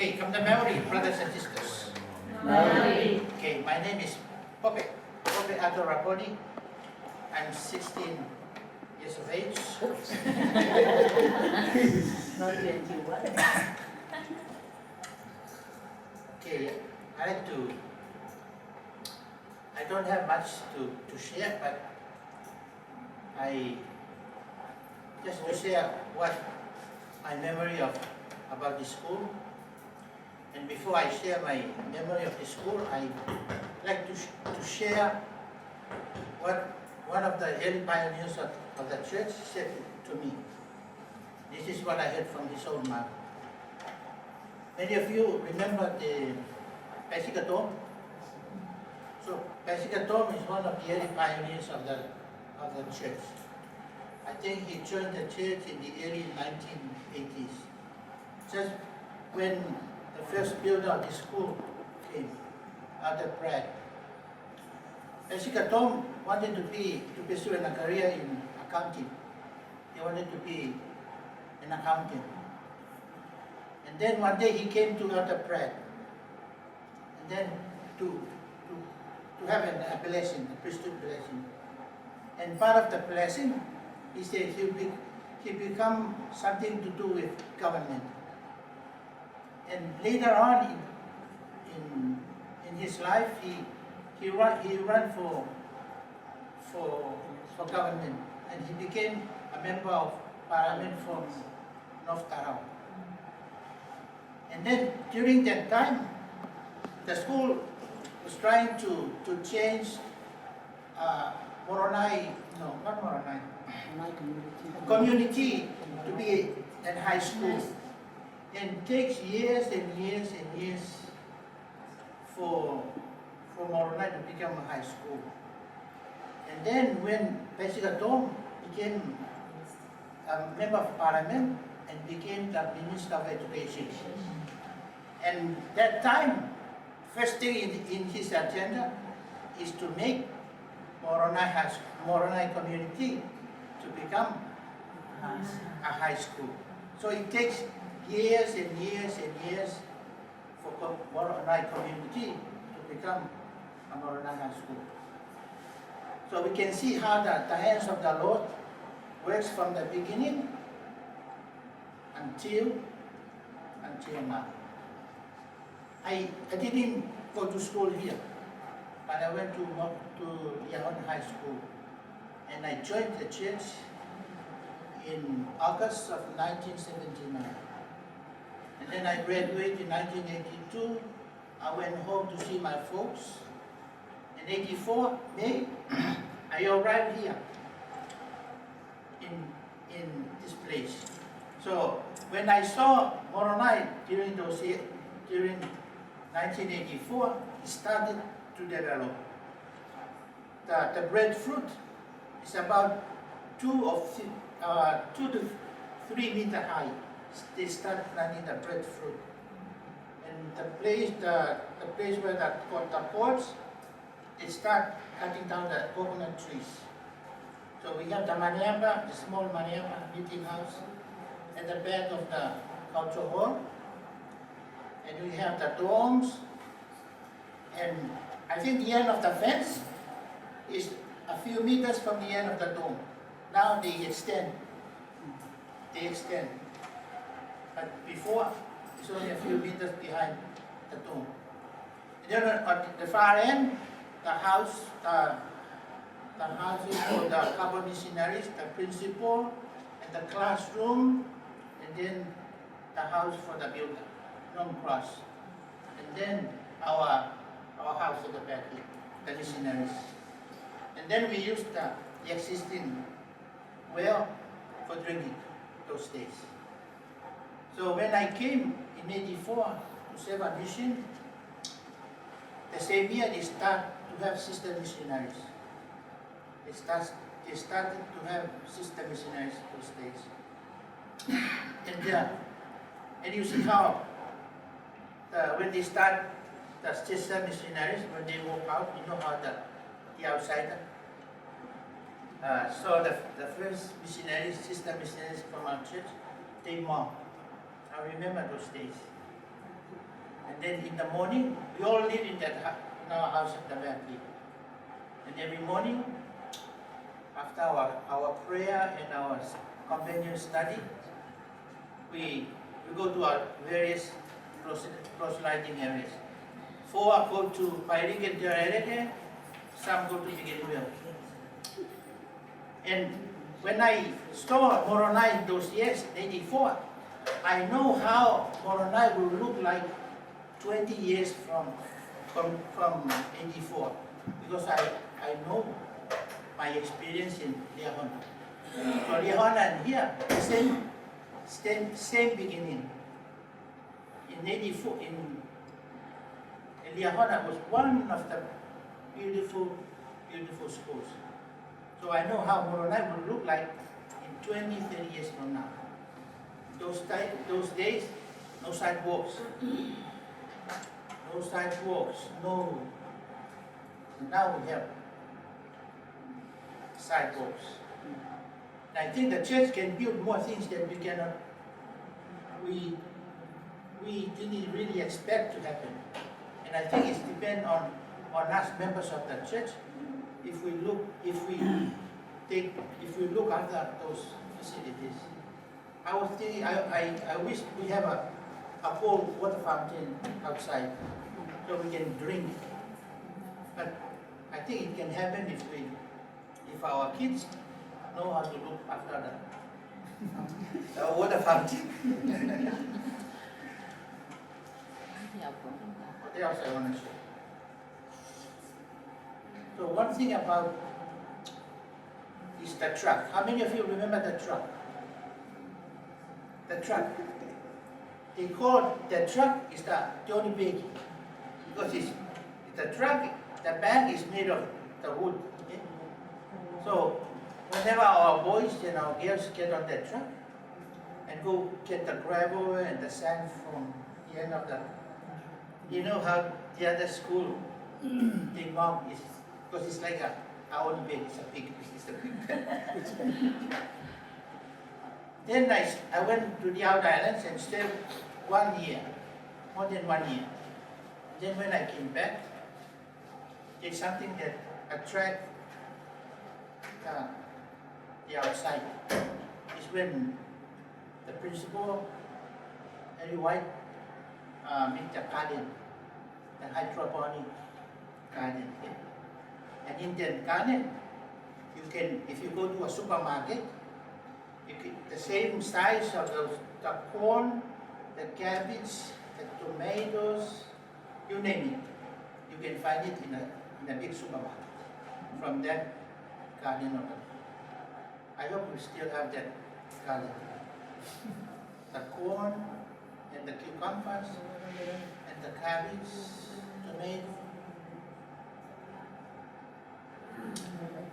Okay, come the memory, brothers and sisters. Memory. Okay, my name is Popeieta RAPONI. I'm 16 years of age. Not 21. Okay, I don't have much to share, but I just to share what my memory about the school. And before I share my memory of the school, I like to share what one of the early pioneers of the church said to me. This is what I heard from his own mouth. Many of you remember the Pastor Tom? So Pastor Tom is one of the early pioneers of the church. I think he joined the church in the early 1980s. Just when the first builder of the school came out of Prague. Pastor Tom wanted to pursue a career in accounting. He wanted to be an accountant. And then one day he came to Outer Prague. And then to have a blessing, a priesthood blessing. And part of the blessing, he said he become something to do with government. And later on in his life, he ran for government, and he became a member of parliament from North Tarawa. And then during that time, the school was trying to change Moroni, no, not Moroni, community to be a high school. And it takes years and years and years for Moroni to become a high school. And then when Pastor Tom became a member of parliament and became the Minister of Education. And that time, first thing in his agenda is to make Moroni community to become a high school. So it takes years and years and years for Moroni community to become a Moroni high school. So we can see how the hands of the Lord works from the beginning until now. I didn't go to school here, but I went to Yahon High School, and I joined the church in August of 1979. And then I graduated in 1982. I went home to see my folks. In 84, May, I arrived here in this place. So when I saw Moroni during 1984, it started to develop. The breadfruit is about 2 to 3 meter high. They started planting the breadfruit. And the place where the pots, they start cutting down the coconut trees. So we have the maniamba, the small maniamba meeting house, at the back of the culture hall. And we have the domes. And I think the end of the fence is a few meters from the end of the dome. Now they extend. But before, it's only a few meters behind the dome. And then at the far end, the houses for the couple missionaries, the principal, and the classroom, and then the house for the builder, long cross. And then our house at the back here, the missionaries. And then we used the existing well for drinking those days. So when I came in 84 to serve a mission, the same year they started to have sister missionaries. They started to have sister missionaries those days. And you see how when they start the sister missionaries, when they walk out, you know how the outsider. So the first missionaries, sister missionaries from our church, they mocked. I remember those days. And then in the morning, we all live in in our house at the back here. And every morning, after our prayer and our companion study, we go to our various proselyting areas. 4 go to Pairigan, some go to Kiribtii. And when I saw Moroni in those years, 84, I know how Moroni will look like 20 years from 84, because I know my experience in Liahona. So Liahona and here, same beginning. In 84, in Liahona was one of the beautiful schools. So I know how Moroni will look like in 20, 30 years from now. Those days, no sidewalks. No sidewalks, no. Now we have sidewalks. And I think the church can build more things that we cannot, we didn't really expect to happen. And I think it's depend on us members of the church, if we look after those facilities. I was thinking, I wish we have a cold water fountain outside so we can drink. But I think it can happen if our kids know how to look after the water fountain. What else I want to share? So one thing about is the truck. How many of you remember the truck? The truck. They call the truck is the Johnny Baby, because it's the truck. The bag is made of the wood. Okay? So whenever our boys and our girls get on that truck and go get the gravel and the sand from the end of the, you know how the other school they mom is, because it's like our own bed. It's a big bed. Then I went to the outer islands and stayed 1 year, more than 1 year. Then when I came back, it's something that attracts the outside. It's when the principal, Harry White, made the garden, the hydroponic garden. Okay? And in that garden, you can, if you go to a supermarket, you can, the same size of the corn, the cabbage, the tomatoes, you name it, you can find it in a big supermarket from that garden of it. I hope we still have that garden. The corn and the cucumbers and the cabbage, tomato.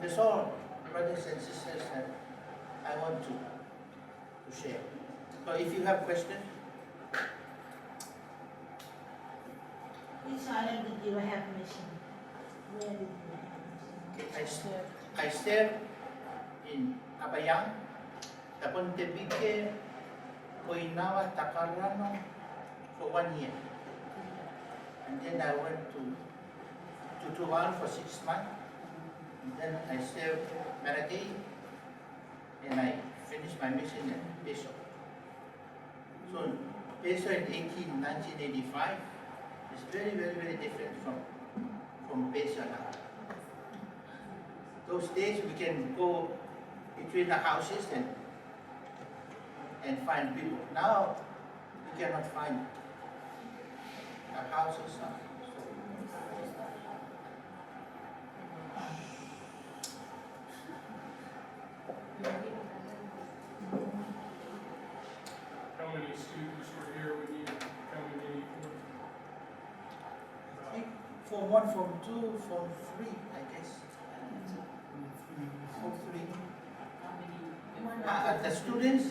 That's all, brothers and sisters, that I want to share. So if you have questions. Which island did you have mission? Where did you have mission? I served in Abayang, Tapontebique, Koinawa, Takarano for 1 year. And then I went to Tuvalu for 6 months. And then I served Maragay, and I finished my mission at Peso. So Peso in 1985 is very, very, very different from Peso now. Those days we can go between the houses and find people. Now we cannot find the houses. How many students were here when you come in 84? I think Form 1, Form 2, Form 3, I guess. Form 3. The students,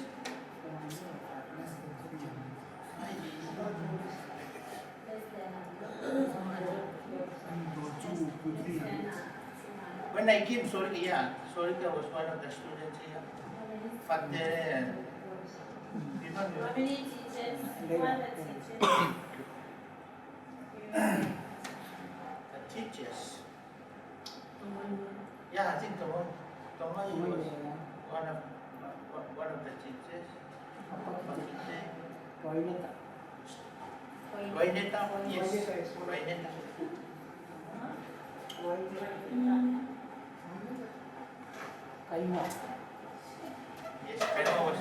when I came, Sorika was one of the students here. Fatere and you know, How many teachers? One teacher. the teachers. Yeah, I think Tomai was one of the teachers. Pakite. Waineta, yes. Waineta. Yes, Kaino was.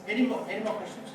Any more questions?